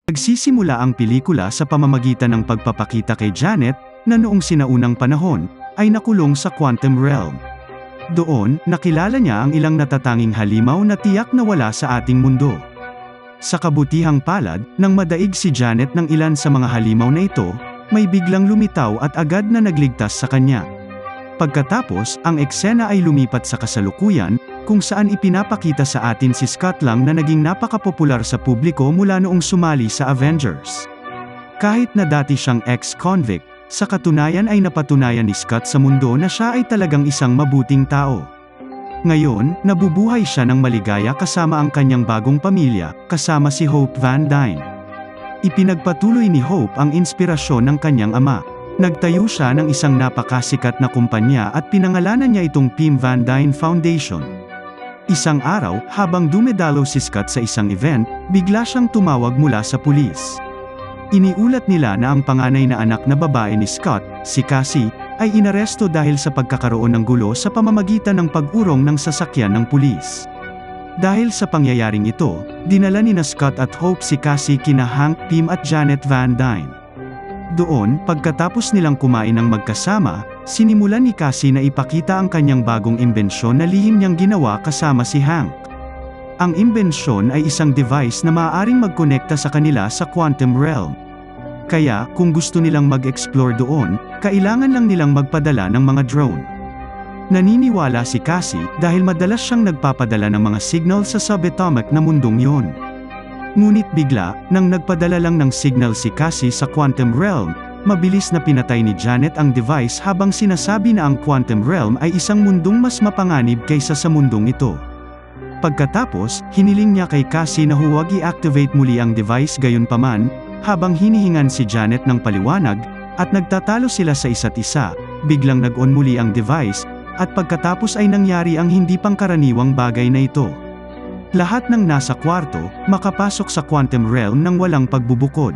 Nagsisimula ang pelikula sa pamamagitan ng pagpapakita kay Janet, na noong sinaunang panahon, ay nakulong sa quantum realm. Doon, nakilala niya ang ilang natatanging halimaw na tiyak na wala sa ating mundo. Sa kabutihang palad, nang madaig si Janet ng ilan sa mga halimaw na ito, may biglang lumitaw at agad na nagligtas sa kanya. Pagkatapos, ang eksena ay lumipat sa kasalukuyan, kung saan ipinapakita sa atin si Scott Lang na naging napakapopular sa publiko mula noong sumali sa Avengers. Kahit na dati siyang ex-convict, sa katunayan ay napatunayan ni Scott sa mundo na siya ay talagang isang mabuting tao. Ngayon, nabubuhay siya ng maligaya kasama ang kanyang bagong pamilya, kasama si Hope Van Dyne. Ipinagpatuloy ni Hope ang inspirasyon ng kanyang ama. Nagtayo siya ng isang napakasikat na kumpanya at pinangalanan niya itong Pim Van Dyne Foundation. Isang araw, habang dumedalo si Scott sa isang event, bigla siyang tumawag mula sa pulis. Iniulat nila na ang panganay na anak na babae ni Scott, si Cassie, ay inaresto dahil sa pagkakaroon ng gulo sa pamamagitan ng pag-urong ng sasakyan ng pulis. Dahil sa pangyayaring ito, dinala ni Scott at Hope si Cassie kina Hank Pym at Janet Van Dyne. Doon, pagkatapos nilang kumain ng magkasama, sinimulan ni Cassie na ipakita ang kanyang bagong imbensyon na lihim niyang ginawa kasama si Hank. Ang imbensyon ay isang device na maaaring magkonekta sa kanila sa quantum realm. Kaya, kung gusto nilang mag-explore doon, kailangan lang nilang magpadala ng mga drone. Naniniwala si Cassie dahil madalas siyang nagpapadala ng mga signal sa subatomic na mundong yon. Ngunit bigla, nang nagpadala lang ng signal si Cassie sa quantum realm, mabilis na pinatay ni Janet ang device habang sinasabi na ang quantum realm ay isang mundong mas mapanganib kaysa sa mundong ito. Pagkatapos, hiniling niya kay Cassie na huwag i-activate muli ang device gayunpaman, habang hinihingan si Janet ng paliwanag, at nagtatalo sila sa isa't isa, biglang nag-on muli ang device, at pagkatapos ay nangyari ang hindi pangkaraniwang bagay na ito. Lahat ng nasa kwarto, makapasok sa quantum realm nang walang pagbubukod.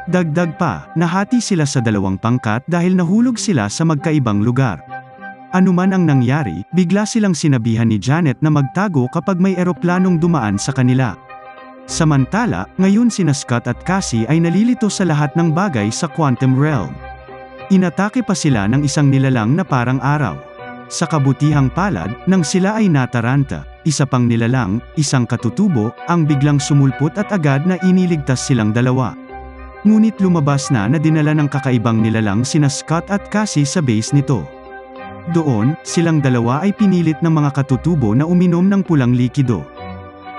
Dagdag pa, nahati sila sa dalawang pangkat dahil nahulog sila sa magkaibang lugar. Anuman ang nangyari, bigla silang sinabihan ni Janet na magtago kapag may eroplanong dumaan sa kanila. Samantala, ngayon sina Scott at Cassie ay nalilito sa lahat ng bagay sa quantum realm. Inatake pa sila ng isang nilalang na parang araw. Sa kabutihang palad, nang sila ay nataranta, isa pang nilalang, isang katutubo, ang biglang sumulpot at agad na iniligtas silang dalawa. Ngunit lumabas na dinala ng kakaibang nilalang sina Scott at Cassie sa base nito. Doon, silang dalawa ay pinilit ng mga katutubo na uminom ng pulang likido.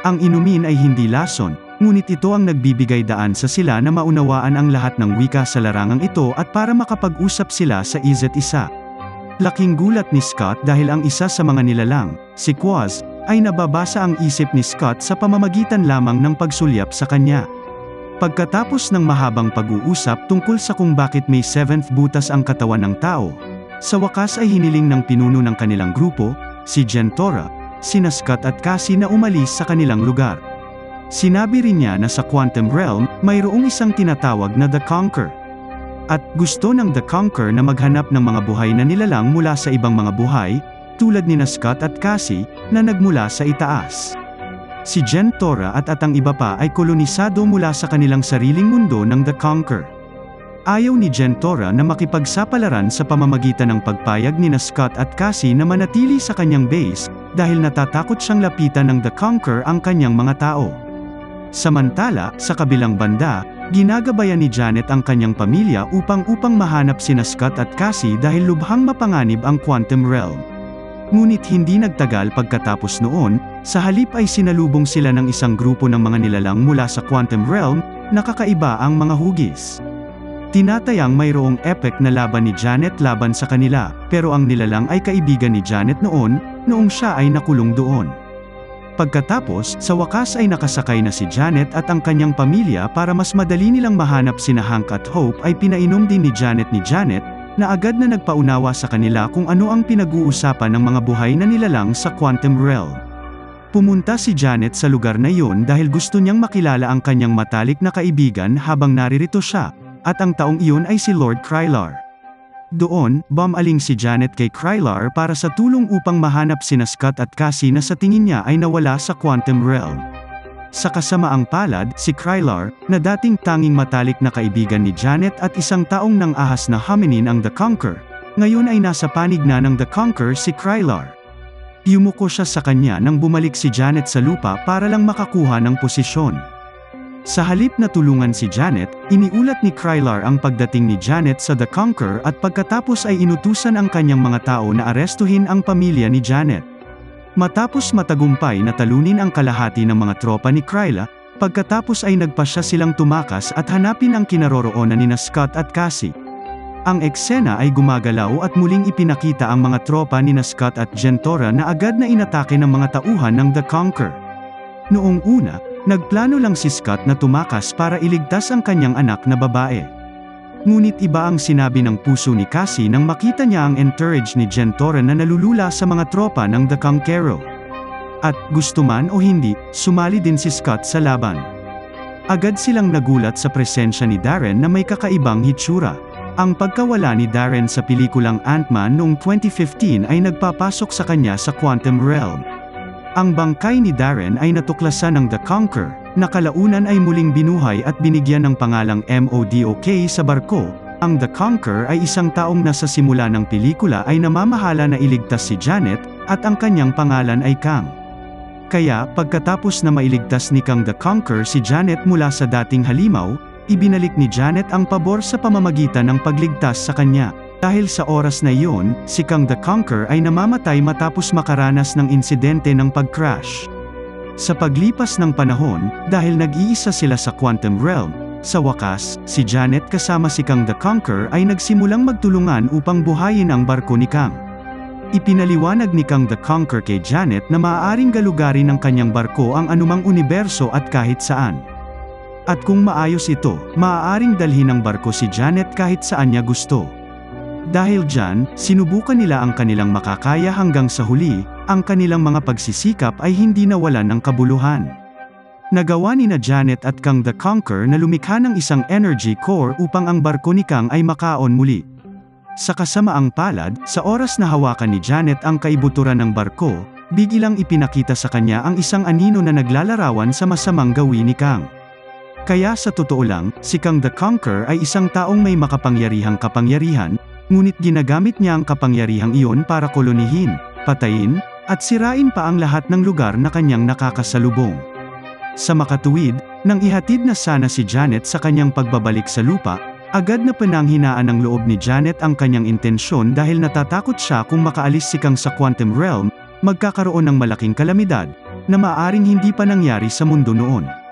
Ang inumin ay hindi lason, ngunit ito ang nagbibigay daan sa sila na maunawaan ang lahat ng wika sa larangang ito at para makapag-usap sila sa isa't isa. Laking gulat ni Scott dahil ang isa sa mga nilalang, si Quaz, ay nababasa ang isip ni Scott sa pamamagitan lamang ng pagsulyap sa kanya. Pagkatapos ng mahabang pag-uusap tungkol sa kung bakit may seventh butas ang katawan ng tao, sa wakas ay hiniling ng pinuno ng kanilang grupo, si Jentora, sina Scott at Cassie na umalis sa kanilang lugar. Sinabi rin niya na sa quantum realm, mayroong isang tinatawag na The Conquer. At gusto ng The Conquer na maghanap ng mga buhay na nilalang mula sa ibang mga buhay, tulad ni Scott at Cassie, na nagmula sa itaas. Si Jentora at ang iba pa ay kolonisado mula sa kanilang sariling mundo ng The Conquer. Ayaw ni Jentora na makipagsapalaran sa pamamagitan ng pagpayag ni Scott at Cassie na manatili sa kanyang base, dahil natatakot siyang lapitan ng The Conquer ang kanyang mga tao. Samantala, sa kabilang banda, ginagabayan ni Janet ang kanyang pamilya upang mahanap sina Scott at Cassie dahil lubhang mapanganib ang quantum realm. Ngunit hindi nagtagal pagkatapos noon, sa halip ay sinalubong sila ng isang grupo ng mga nilalang mula sa quantum realm, nakakaiba ang mga hugis. Tinatayang mayroong epic na laban ni Janet laban sa kanila, pero ang nilalang ay kaibigan ni Janet noong siya ay nakulong doon. Pagkatapos, sa wakas ay nakasakay na si Janet at ang kanyang pamilya para mas madali nilang mahanap sina Hank at Hope ay pinainom din ni Janet, na agad na nagpaunawa sa kanila kung ano ang pinag-uusapan ng mga buhay na nilalang sa quantum realm. Pumunta si Janet sa lugar na iyon dahil gusto niyang makilala ang kanyang matalik na kaibigan habang naririto siya, at ang taong iyon ay si Lord Krylar. Doon, bumaling si Janet kay Krylar para sa tulong upang mahanap sina Scott at Cassie na sa tingin niya ay nawala sa quantum realm. Sa kasamaang palad, si Krylar, na dating tanging matalik na kaibigan ni Janet at isang taong nang ahas na hominin ang The Conqueror, ngayon ay nasa panig na ng The Conqueror si Krylar. Yumuko siya sa kanya nang bumalik si Janet sa lupa para lang makakuha ng posisyon. Sa halip na tulungan si Janet, iniulat ni Krylar ang pagdating ni Janet sa The Conqueror at pagkatapos ay inutusan ang kanyang mga tao na arestuhin ang pamilya ni Janet. Matapos matagumpay na talunin ang kalahati ng mga tropa ni Kryla, pagkatapos ay nagpasya silang tumakas at hanapin ang kinaroroonan nina Scott at Cassie. Ang eksena ay gumagalaw at muling ipinakita ang mga tropa nina Scott at Jentora na agad na inatake ng mga tauhan ng The Conqueror. Noong una, nagplano lang si Scott na tumakas para iligtas ang kanyang anak na babae. Ngunit iba ang sinabi ng puso ni Cassie nang makita niya ang entourage ni Jentora na nalulula sa mga tropa ng The Conqueror. At, gusto man o hindi, sumali din si Scott sa laban. Agad silang nagulat sa presensya ni Darren na may kakaibang hitsura. Ang pagkawala ni Darren sa pelikulang Ant-Man noong 2015 ay nagpapasok sa kanya sa Quantum Realm. Ang bangkay ni Darren ay natuklasan ng The Conqueror, na kalaunan ay muling binuhay at binigyan ng pangalang MODOK sa barko. Ang The Conqueror ay isang taong nasa simula ng pelikula ay namamahala na iligtas si Janet, at ang kanyang pangalan ay Kang. Kaya, pagkatapos na mailigtas ni Kang The Conqueror si Janet mula sa dating halimaw, ibinalik ni Janet ang pabor sa pamamagitan ng pagligtas sa kanya. Dahil sa oras na iyon, si Kang The Conqueror ay namamatay matapos makaranas ng insidente ng pag-crash. Sa paglipas ng panahon, dahil nag-iisa sila sa Quantum Realm, sa wakas, si Janet kasama si Kang The Conqueror ay nagsimulang magtulungan upang buhayin ang barko ni Kang. Ipinaliwanag ni Kang The Conqueror kay Janet na maaaring galugarin ng kanyang barko ang anumang universo at kahit saan. At kung maayos ito, maaaring dalhin ng barko si Janet kahit saan niya gusto. Dahil dyan, sinubukan nila ang kanilang makakaya hanggang sa huli, ang kanilang mga pagsisikap ay hindi nawalan ng kabuluhan. Nagawa ni na Janet at Kang The Conqueror na lumikha ng isang energy core upang ang barko ni Kang ay makaon muli. Sa kasamaang palad, sa oras na hawakan ni Janet ang kaibuturan ng barko, biglang ipinakita sa kanya ang isang anino na naglalarawan sa masamang gawin ni Kang. Kaya sa totoo lang, si Kang The Conqueror ay isang taong may makapangyarihang kapangyarihan, ngunit ginagamit niya ang kapangyarihang iyon para kolonihin, patayin, at sirain pa ang lahat ng lugar na kanyang nakakasalubong. Sa makatuwid, nang ihatid na sana si Janet sa kanyang pagbabalik sa lupa, agad na pinanghinaan ng loob ni Janet ang kanyang intensyon dahil natatakot siya kung makaalis si Kang sa Quantum Realm, magkakaroon ng malaking kalamidad, na maaaring hindi pa nangyari sa mundo noon.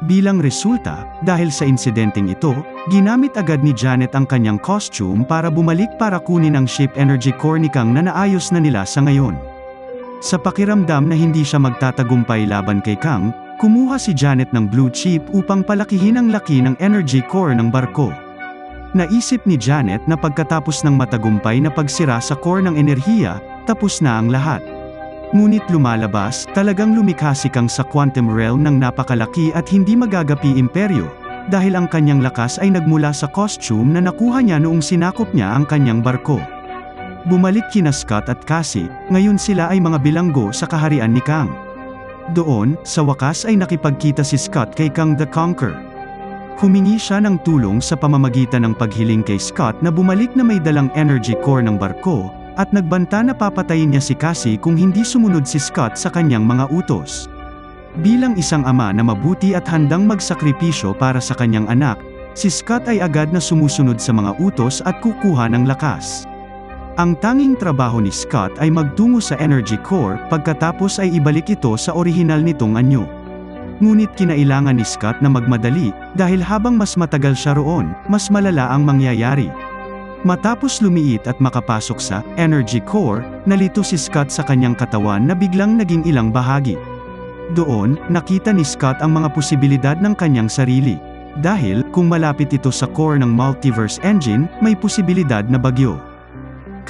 Bilang resulta, dahil sa insidenteng ito, ginamit agad ni Janet ang kanyang costume para bumalik para kunin ang ship energy core ni Kang na naayos na nila sa ngayon. Sa pakiramdam na hindi siya magtatagumpay laban kay Kang, kumuha si Janet ng blue chip upang palakihin ang laki ng energy core ng barko. Naisip ni Janet na pagkatapos ng matagumpay na pagsira sa core ng enerhiya, tapos na ang lahat. Ngunit lumalabas, talagang lumikha si Kang sa Quantum Realm ng napakalaki at hindi magagapi imperyo, dahil ang kanyang lakas ay nagmula sa costume na nakuha niya noong sinakop niya ang kanyang barko. Bumalik kina Scott at Cassie, ngayon sila ay mga bilanggo sa kaharian ni Kang. Doon, sa wakas ay nakipagkita si Scott kay Kang The Conqueror. Humingi siya ng tulong sa pamamagitan ng paghiling kay Scott na bumalik na may dalang energy core ng barko, at nagbanta na papatayin niya si Cassie kung hindi sumunod si Scott sa kanyang mga utos. Bilang isang ama na mabuti at handang magsakripisyo para sa kanyang anak, si Scott ay agad na sumusunod sa mga utos at kukuha ng lakas. Ang tanging trabaho ni Scott ay magtungo sa energy core, pagkatapos ay ibalik ito sa orihinal nitong anyo. Ngunit kinailangan ni Scott na magmadali, dahil habang mas matagal siya roon, mas malala ang mangyayari. Matapos lumiit at makapasok sa energy core, nalito si Scott sa kanyang katawan na biglang naging ilang bahagi. Doon, nakita ni Scott ang mga posibilidad ng kanyang sarili. Dahil, kung malapit ito sa core ng multiverse engine, may posibilidad na bagyo.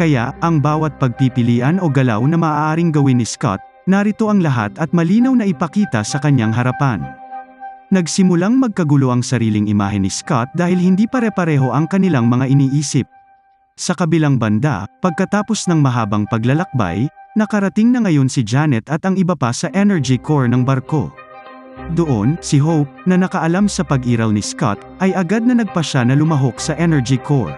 Kaya, ang bawat pagpipilian o galaw na maaaring gawin ni Scott, narito ang lahat at malinaw na ipakita sa kanyang harapan. Nagsimulang magkagulo ang sariling imahe ni Scott dahil hindi pare-pareho ang kanilang mga iniisip. Sa kabilang banda, pagkatapos ng mahabang paglalakbay, nakarating na ngayon si Janet at ang iba pa sa energy core ng barko. Doon, si Hope, na nakaalam sa pag-iral ni Scott, ay agad na nagpasya na lumahok sa energy core.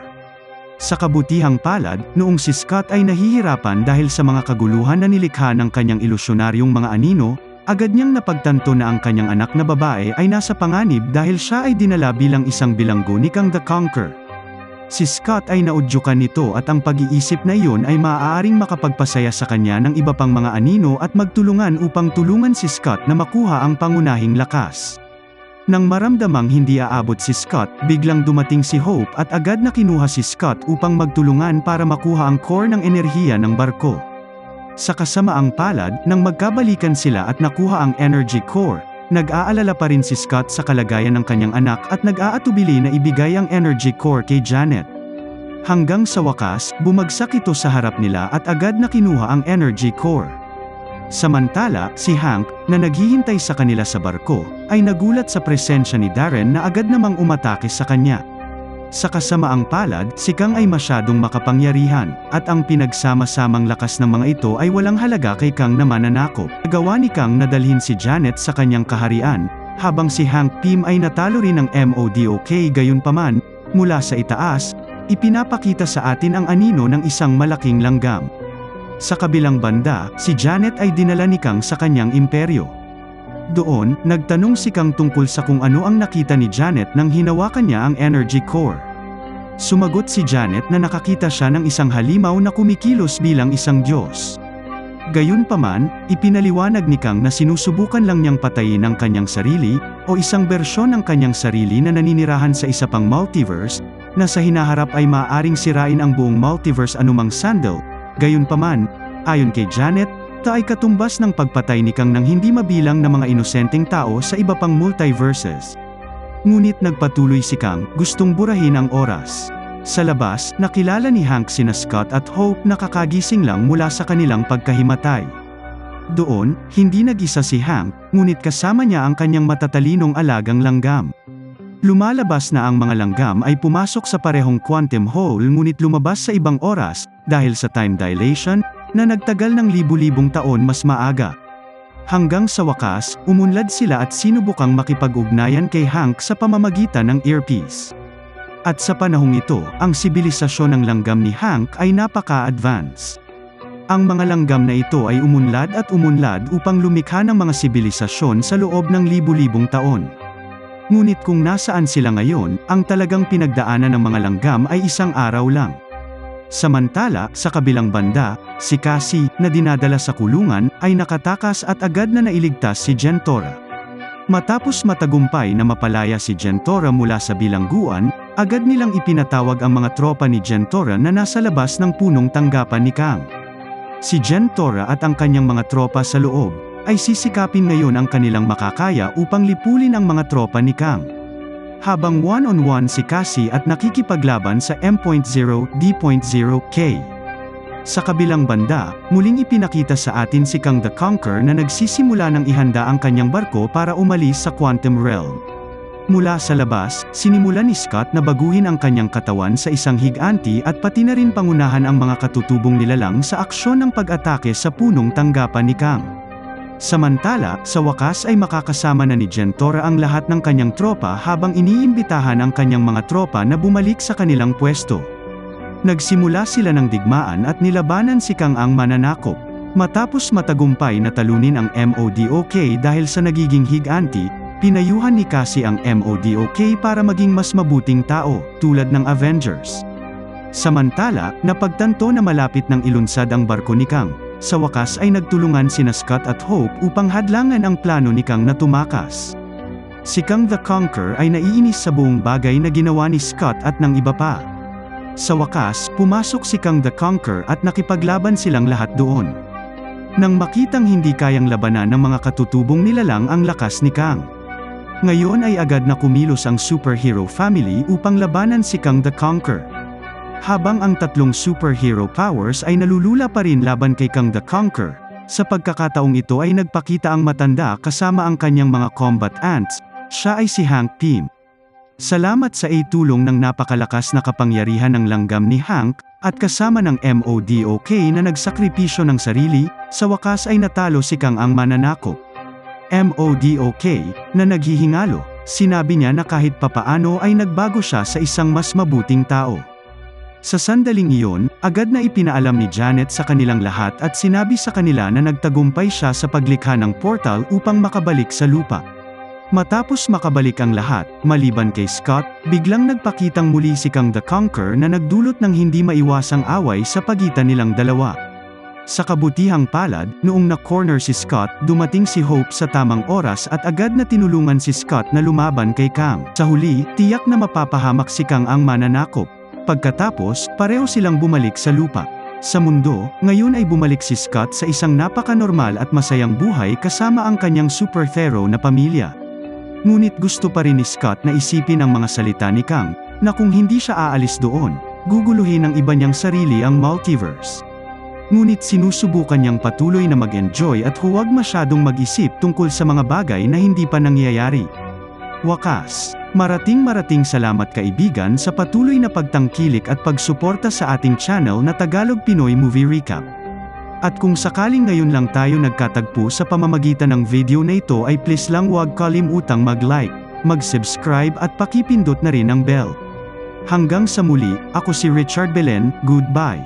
Sa kabutihang palad, noong si Scott ay nahihirapan dahil sa mga kaguluhan na nilikha ng kanyang ilusyonaryong mga anino, agad niyang napagtanto na ang kanyang anak na babae ay nasa panganib dahil siya ay dinala bilang isang bilanggo ni Kang the Conqueror. Si Scott ay naudyukan nito at ang pag-iisip na iyon ay maaaring makapagpasaya sa kanya ng iba pang mga anino at magtulungan upang tulungan si Scott na makuha ang pangunahing lakas. Nang maramdamang hindi aabot si Scott, biglang dumating si Hope at agad na kinuha si Scott upang magtulungan para makuha ang core ng enerhiya ng barko. Sa kasamaang palad, nang magkabalikan sila at nakuha ang energy core, nag-aalala pa rin si Scott sa kalagayan ng kanyang anak at nag-aatubili na ibigay ang energy core kay Janet. Hanggang sa wakas, bumagsak ito sa harap nila at agad na kinuha ang energy core. Samantala, si Hank, na naghihintay sa kanila sa barko, ay nagulat sa presensya ni Darren na agad namang umatake sa kanya. Sa kasamaang palad, si Kang ay masyadong makapangyarihan, at ang pinagsama-samang lakas ng mga ito ay walang halaga kay Kang na mananakop. Nagawa ni Kang na dalhin si Janet sa kanyang kaharian, habang si Hank Pym ay natalo rin ng MODOK. Gayunpaman, mula sa itaas, ipinapakita sa atin ang anino ng isang malaking langgam. Sa kabilang banda, si Janet ay dinala ni Kang sa kanyang imperyo. Doon, nagtanong si Kang tungkol sa kung ano ang nakita ni Janet nang hinawakan niya ang energy core. Sumagot si Janet na nakakita siya ng isang halimaw na kumikilos bilang isang Diyos. Gayunpaman, ipinaliwanag ni Kang na sinusubukan lang niyang patayin ang kanyang sarili, o isang bersyon ng kanyang sarili na naninirahan sa isa pang multiverse, na sa hinaharap ay maaaring sirain ang buong multiverse anumang sandal. Gayunpaman, ayon kay Janet, ito ay katumbas ng pagpatay ni Kang ng hindi mabilang na mga inosenteng tao sa iba pang multiverses. Ngunit nagpatuloy si Kang, gustong burahin ang oras. Sa labas, nakilala ni Hank sina Scott at Hope na kakagising lang mula sa kanilang pagkahimatay. Doon, hindi nag-isa si Hank, ngunit kasama niya ang kanyang matatalinong alagang langgam. Lumalabas na ang mga langgam ay pumasok sa parehong quantum hole ngunit lumabas sa ibang oras, dahil sa time dilation, na nagtagal ng libu-libong taon mas maaga. Hanggang sa wakas, umunlad sila at sinubukang makipag-ugnayan kay Hank sa pamamagitan ng earpiece. At sa panahong ito, ang sibilisasyon ng langgam ni Hank ay napaka-advance. Ang mga langgam na ito ay umunlad at umunlad upang lumikha ng mga sibilisasyon sa loob ng libu-libong taon. Ngunit kung nasaan sila ngayon, ang talagang pinagdaanan ng mga langgam ay isang araw lang. Samantala, sa kabilang banda, si Cassie, na dinadala sa kulungan, ay nakatakas at agad na nailigtas si Jentora. Matapos matagumpay na mapalaya si Jentora mula sa bilangguan, agad nilang ipinatawag ang mga tropa ni Jentora na nasa labas ng punong tanggapan ni Kang. Si Jentora at ang kanyang mga tropa sa loob, ay sisikapin ngayon ang kanilang makakaya upang lipulin ang mga tropa ni Kang. Habang one-on-one si Cassie at nakikipaglaban sa M.0D.0K. Sa kabilang banda, muling ipinakita sa atin si Kang the Conqueror na nagsisimula ng ihanda ang kanyang barko para umalis sa Quantum Realm. Mula sa labas, sinimulan ni Scott na baguhin ang kanyang katawan sa isang higanti at pati na rin pangunahan ang mga katutubong nilalang sa aksyon ng pag-atake sa punong tanggapan ni Kang. Samantala, sa wakas ay makakasama na ni Jentora ang lahat ng kanyang tropa habang iniimbitahan ang kanyang mga tropa na bumalik sa kanilang pwesto. Nagsimula sila ng digmaan at nilabanan si Kang ang mananakop. Matapos matagumpay na talunin ang MODOK dahil sa nagiging higanti, pinayuhan ni Cassie ang MODOK para maging mas mabuting tao, tulad ng Avengers. Samantala, napagtanto na malapit ng ilunsad ang barko ni Kang. Sa wakas ay nagtulungan sina Scott at Hope upang hadlangan ang plano ni Kang na tumakas. Si Kang the Conqueror ay naiinis sa buong bagay na ginawa ni Scott at ng iba pa. Sa wakas, pumasok si Kang the Conqueror at nakipaglaban silang lahat doon. Nang makitang hindi kayang labanan ng mga katutubong nilalang ang lakas ni Kang. Ngayon ay agad na kumilos ang superhero family upang labanan si Kang the Conqueror. Habang ang tatlong superhero powers ay nalulula pa rin laban kay Kang the Conqueror, sa pagkakataong ito ay nagpakita ang matanda kasama ang kanyang mga combat ants, siya ay si Hank Pym. Salamat sa tulong ng napakalakas na kapangyarihan ng langgam ni Hank, at kasama ng MODOK na nagsakripisyo ng sarili, sa wakas ay natalo si Kang ang mananakop. MODOK, na naghihingalo. Sinabi niya na kahit papaano ay nagbago siya sa isang mas mabuting tao. Sa sandaling iyon, agad na ipinaalam ni Janet sa kanilang lahat at sinabi sa kanila na nagtagumpay siya sa paglikha ng portal upang makabalik sa lupa. Matapos makabalik ang lahat, maliban kay Scott, biglang nagpakitang muli si Kang the Conqueror na nagdulot ng hindi maiwasang away sa pagitan nilang dalawa. Sa kabutihang palad, noong na-corner si Scott, dumating si Hope sa tamang oras at agad na tinulungan si Scott na lumaban kay Kang. Sa huli, tiyak na mapapahamak si Kang ang mananakop. Pagkatapos, pareho silang bumalik sa lupa. Sa mundo, ngayon ay bumalik si Scott sa isang napaka-normal at masayang buhay kasama ang kanyang superhero na pamilya. Ngunit gusto pa rin ni Scott na isipin ang mga salita ni Kang, na kung hindi siya aalis doon, guguluhin ng iba niyang sarili ang multiverse. Ngunit sinusubukan niyang patuloy na mag-enjoy at huwag masyadong mag-isip tungkol sa mga bagay na hindi pa nangyayari. Wakas, marating salamat kaibigan sa patuloy na pagtangkilik at pagsuporta sa ating channel na Tagalog Pinoy Movie Recap. At kung sakaling ngayon lang tayo nagkatagpo sa pamamagitan ng video na ito ay please lang huwag kalimutang mag-like, mag-subscribe at pakipindot na rin ang bell. Hanggang sa muli, ako si Richard Belen, goodbye.